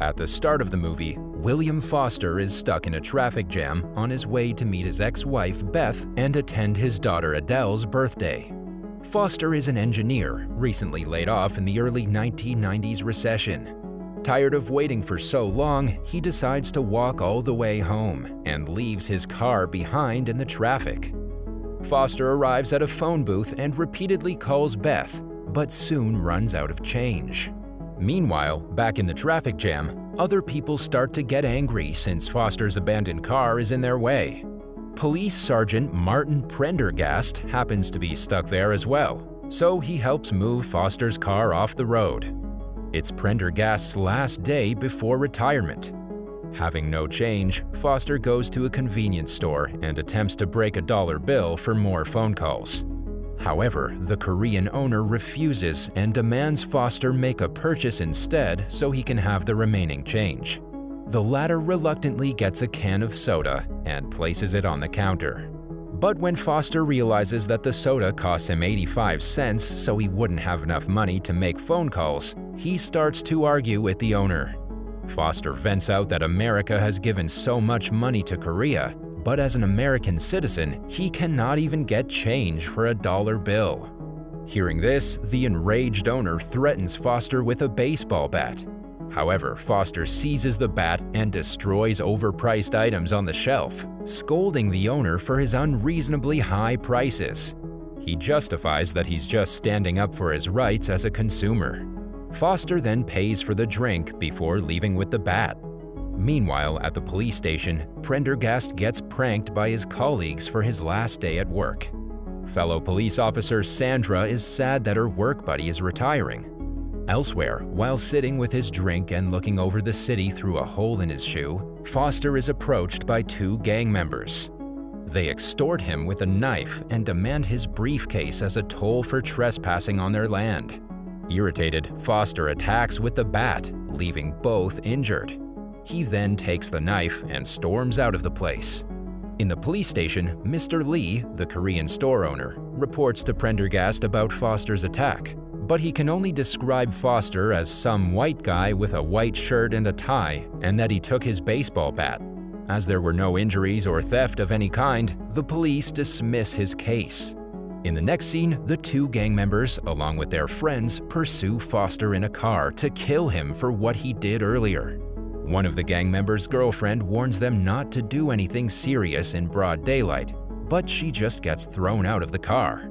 At the start of the movie, William Foster is stuck in a traffic jam on his way to meet his ex-wife Beth and attend his daughter Adele's birthday. Foster is an engineer, recently laid off in the early 1990s recession. Tired of waiting for so long, he decides to walk all the way home and leaves his car behind in the traffic. Foster arrives at a phone booth and repeatedly calls Beth, but soon runs out of change. Meanwhile, back in the traffic jam, other people start to get angry since Foster's abandoned car is in their way. Police Sergeant Martin Prendergast happens to be stuck there as well, so he helps move Foster's car off the road. It's Prendergast's last day before retirement. Having no change, Foster goes to a convenience store and attempts to break a dollar bill for more phone calls. However, the Korean owner refuses and demands Foster make a purchase instead so he can have the remaining change. The latter reluctantly gets a can of soda and places it on the counter. But when Foster realizes that the soda costs him 85 cents so he wouldn't have enough money to make phone calls, he starts to argue with the owner. Foster vents out that America has given so much money to Korea, but as an American citizen, he cannot even get change for a dollar bill. Hearing this, the enraged owner threatens Foster with a baseball bat. However, Foster seizes the bat and destroys overpriced items on the shelf, scolding the owner for his unreasonably high prices. He justifies that he's just standing up for his rights as a consumer. Foster then pays for the drink before leaving with the bat. Meanwhile, at the police station, Prendergast gets pranked by his colleagues for his last day at work. Fellow police officer Sandra is sad that her work buddy is retiring. Elsewhere, while sitting with his drink and looking over the city through a hole in his shoe, Foster is approached by two gang members. They extort him with a knife and demand his briefcase as a toll for trespassing on their land. Irritated, Foster attacks with the bat, leaving both injured. He then takes the knife and storms out of the place. In the police station, Mr. Lee, the Korean store owner, reports to Prendergast about Foster's attack, but he can only describe Foster as some white guy with a white shirt and a tie, and that he took his baseball bat. As there were no injuries or theft of any kind, the police dismiss his case. In the next scene, the two gang members, along with their friends, pursue Foster in a car to kill him for what he did earlier. One of the gang members' girlfriend warns them not to do anything serious in broad daylight, but she just gets thrown out of the car.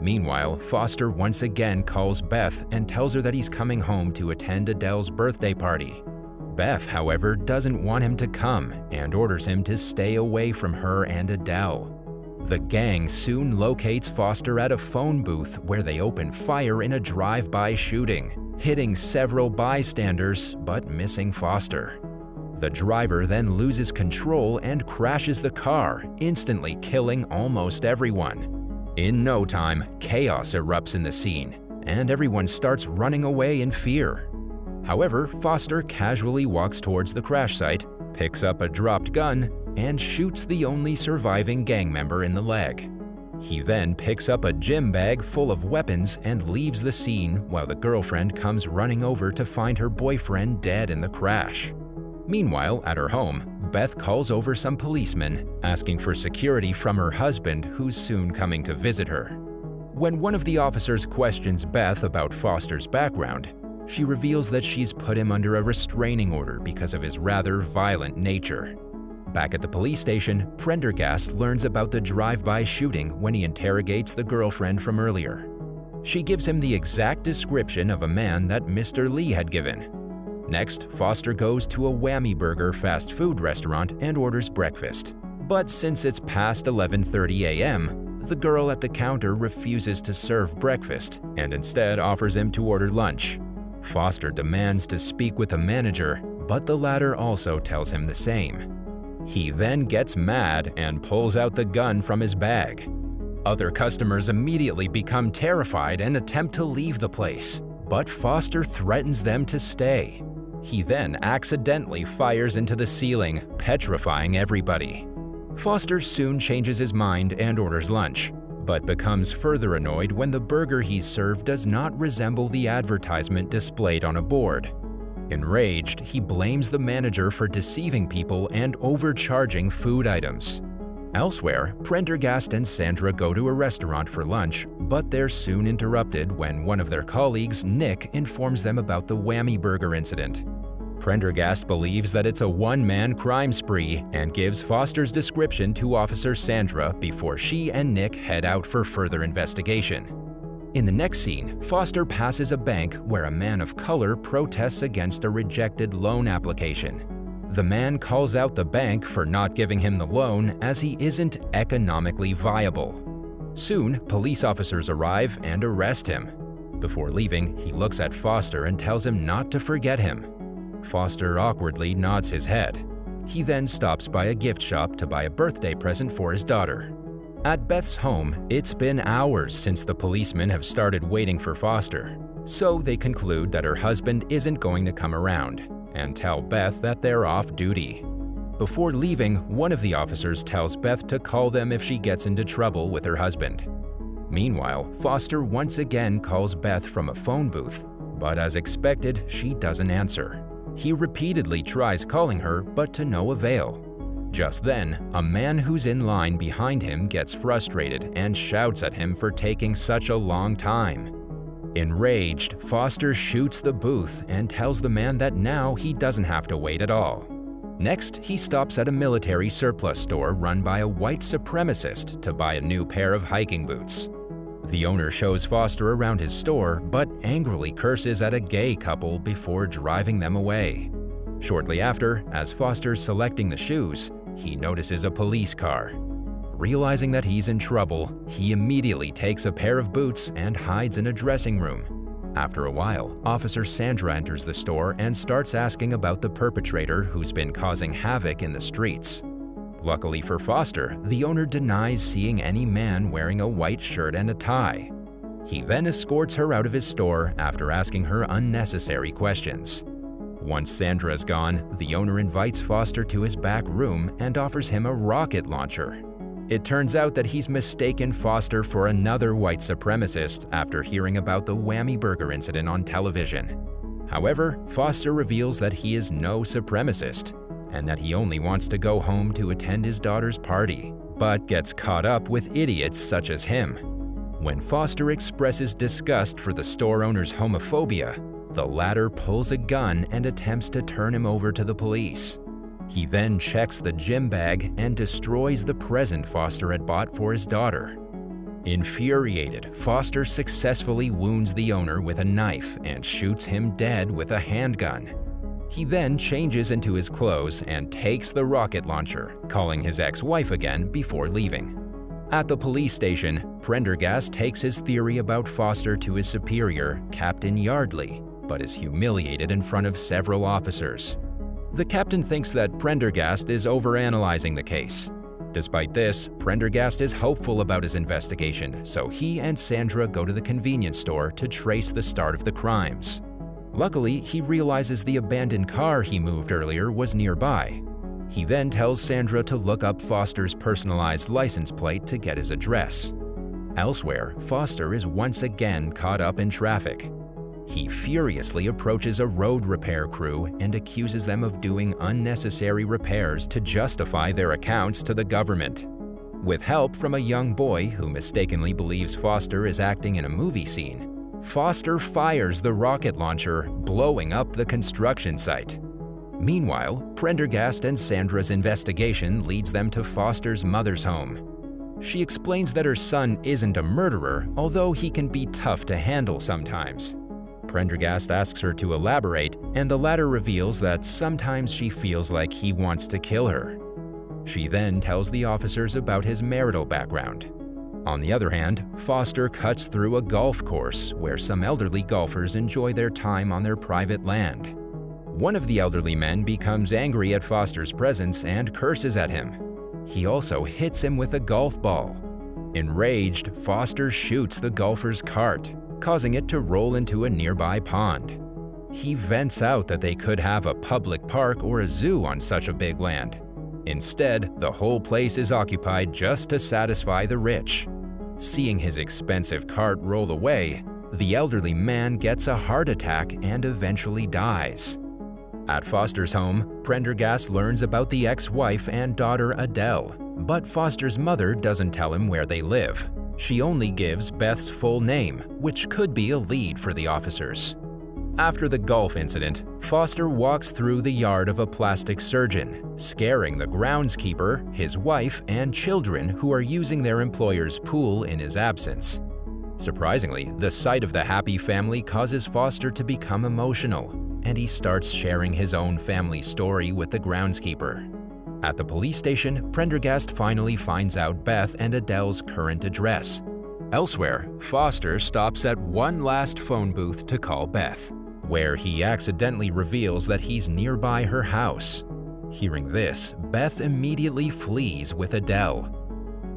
Meanwhile, Foster once again calls Beth and tells her that he's coming home to attend Adele's birthday party. Beth, however, doesn't want him to come and orders him to stay away from her and Adele. The gang soon locates Foster at a phone booth where they open fire in a drive-by shooting, hitting several bystanders but missing Foster. The driver then loses control and crashes the car, instantly killing almost everyone. In no time, chaos erupts in the scene, and everyone starts running away in fear. However, Foster casually walks towards the crash site, picks up a dropped gun, and shoots the only surviving gang member in the leg. He then picks up a gym bag full of weapons and leaves the scene while the girlfriend comes running over to find her boyfriend dead in the crash. Meanwhile, at her home, Beth calls over some policemen, asking for security from her husband, who's soon coming to visit her. When one of the officers questions Beth about Foster's background, she reveals that she's put him under a restraining order because of his rather violent nature. Back at the police station, Prendergast learns about the drive-by shooting when he interrogates the girlfriend from earlier. She gives him the exact description of a man that Mr. Lee had given. Next, Foster goes to a Whammy Burger fast food restaurant and orders breakfast. But since it's past 11:30 a.m., the girl at the counter refuses to serve breakfast and instead offers him to order lunch. Foster demands to speak with the manager, but the latter also tells him the same. He then gets mad and pulls out the gun from his bag. Other customers immediately become terrified and attempt to leave the place, but Foster threatens them to stay. He then accidentally fires into the ceiling, petrifying everybody. Foster soon changes his mind and orders lunch, but becomes further annoyed when the burger he's served does not resemble the advertisement displayed on a board. Enraged, he blames the manager for deceiving people and overcharging food items. Elsewhere, Prendergast and Sandra go to a restaurant for lunch, but they're soon interrupted when one of their colleagues, Nick, informs them about the Whammy Burger incident. Prendergast believes that it's a one-man crime spree and gives Foster's description to Officer Sandra before she and Nick head out for further investigation. In the next scene, Foster passes a bank where a man of color protests against a rejected loan application. The man calls out the bank for not giving him the loan as he isn't economically viable. Soon, police officers arrive and arrest him. Before leaving, he looks at Foster and tells him not to forget him. Foster awkwardly nods his head. He then stops by a gift shop to buy a birthday present for his daughter. At Beth's home, it's been hours since the policemen have started waiting for Foster, so they conclude that her husband isn't going to come around and tell Beth that they're off duty. Before leaving, one of the officers tells Beth to call them if she gets into trouble with her husband. Meanwhile, Foster once again calls Beth from a phone booth, but as expected, she doesn't answer. He repeatedly tries calling her, but to no avail. Just then, a man who's in line behind him gets frustrated and shouts at him for taking such a long time. Enraged, Foster shoots the booth and tells the man that now he doesn't have to wait at all. Next, he stops at a military surplus store run by a white supremacist to buy a new pair of hiking boots. The owner shows Foster around his store, but angrily curses at a gay couple before driving them away. Shortly after, as Foster's selecting the shoes, he notices a police car. Realizing that he's in trouble, he immediately takes a pair of boots and hides in a dressing room. After a while, Officer Sandra enters the store and starts asking about the perpetrator who's been causing havoc in the streets. Luckily for Foster, the owner denies seeing any man wearing a white shirt and a tie. He then escorts her out of his store after asking her unnecessary questions. Once Sandra's gone, the owner invites Foster to his back room and offers him a rocket launcher. It turns out that he's mistaken Foster for another white supremacist after hearing about the Whammy Burger incident on television. However, Foster reveals that he is no supremacist and that he only wants to go home to attend his daughter's party, but gets caught up with idiots such as him. When Foster expresses disgust for the store owner's homophobia, the latter pulls a gun and attempts to turn him over to the police. He then checks the gym bag and destroys the present Foster had bought for his daughter. Infuriated, Foster successfully wounds the owner with a knife and shoots him dead with a handgun. He then changes into his clothes and takes the rocket launcher, calling his ex-wife again before leaving. At the police station, Prendergast takes his theory about Foster to his superior, Captain Yardley, but is humiliated in front of several officers. The captain thinks that Prendergast is overanalyzing the case. Despite this, Prendergast is hopeful about his investigation, so he and Sandra go to the convenience store to trace the start of the crimes. Luckily, he realizes the abandoned car he moved earlier was nearby. He then tells Sandra to look up Foster's personalized license plate to get his address. Elsewhere, Foster is once again caught up in traffic. He furiously approaches a road repair crew and accuses them of doing unnecessary repairs to justify their accounts to the government. With help from a young boy who mistakenly believes Foster is acting in a movie scene, Foster fires the rocket launcher, blowing up the construction site. Meanwhile, Prendergast and Sandra's investigation leads them to Foster's mother's home. She explains that her son isn't a murderer, although he can be tough to handle sometimes. Prendergast asks her to elaborate, and the latter reveals that sometimes she feels like he wants to kill her. She then tells the officers about his marital background. On the other hand, Foster cuts through a golf course where some elderly golfers enjoy their time on their private land. One of the elderly men becomes angry at Foster's presence and curses at him. He also hits him with a golf ball. Enraged, Foster shoots the golfer's cart, causing it to roll into a nearby pond. He vents out that they could have a public park or a zoo on such a big land. Instead, the whole place is occupied just to satisfy the rich. Seeing his expensive cart roll away, the elderly man gets a heart attack and eventually dies. At Foster's home, Prendergast learns about the ex-wife and daughter Adele, but Foster's mother doesn't tell him where they live. She only gives Beth's full name, which could be a lead for the officers. After the golf incident, Foster walks through the yard of a plastic surgeon, scaring the groundskeeper, his wife, and children who are using their employer's pool in his absence. Surprisingly, the sight of the happy family causes Foster to become emotional, and he starts sharing his own family story with the groundskeeper. At the police station, Prendergast finally finds out Beth and Adele's current address. Elsewhere, Foster stops at one last phone booth to call Beth, where he accidentally reveals that he's nearby her house. Hearing this, Beth immediately flees with Adele.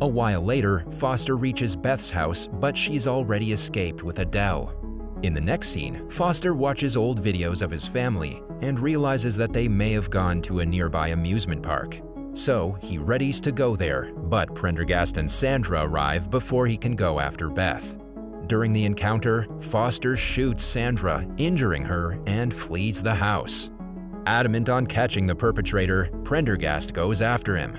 A while later, Foster reaches Beth's house, but she's already escaped with Adele. In the next scene, Foster watches old videos of his family and realizes that they may have gone to a nearby amusement park. So he readies to go there, but Prendergast and Sandra arrive before he can go after Beth. During the encounter, Foster shoots Sandra, injuring her, and flees the house. Adamant on catching the perpetrator, Prendergast goes after him.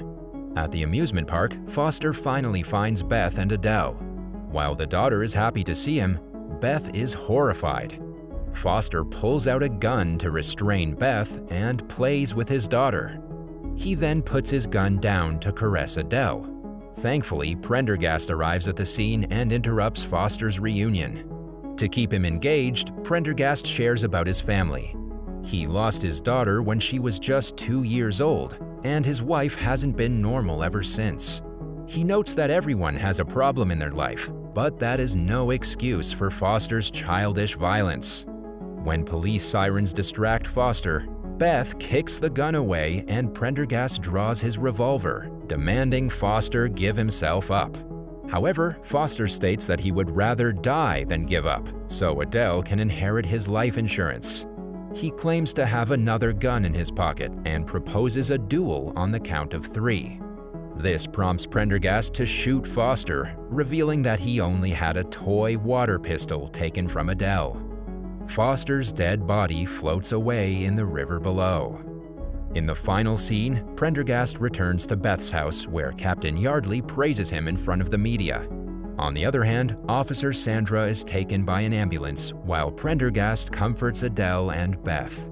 At the amusement park, Foster finally finds Beth and Adele. While the daughter is happy to see him, Beth is horrified. Foster pulls out a gun to restrain Beth and plays with his daughter. He then puts his gun down to caress Adele. Thankfully, Prendergast arrives at the scene and interrupts Foster's reunion. To keep him engaged, Prendergast shares about his family. He lost his daughter when she was just 2 years old, and his wife hasn't been normal ever since. He notes that everyone has a problem in their life, but that is no excuse for Foster's childish violence. When police sirens distract Foster, Beth kicks the gun away and Prendergast draws his revolver, demanding Foster give himself up. However, Foster states that he would rather die than give up, so Adele can inherit his life insurance. He claims to have another gun in his pocket and proposes a duel on the count of 3. This prompts Prendergast to shoot Foster, revealing that he only had a toy water pistol taken from Adele. Foster's dead body floats away in the river below. In the final scene, Prendergast returns to Beth's house where Captain Yardley praises him in front of the media. On the other hand, Officer Sandra is taken by an ambulance while Prendergast comforts Adele and Beth.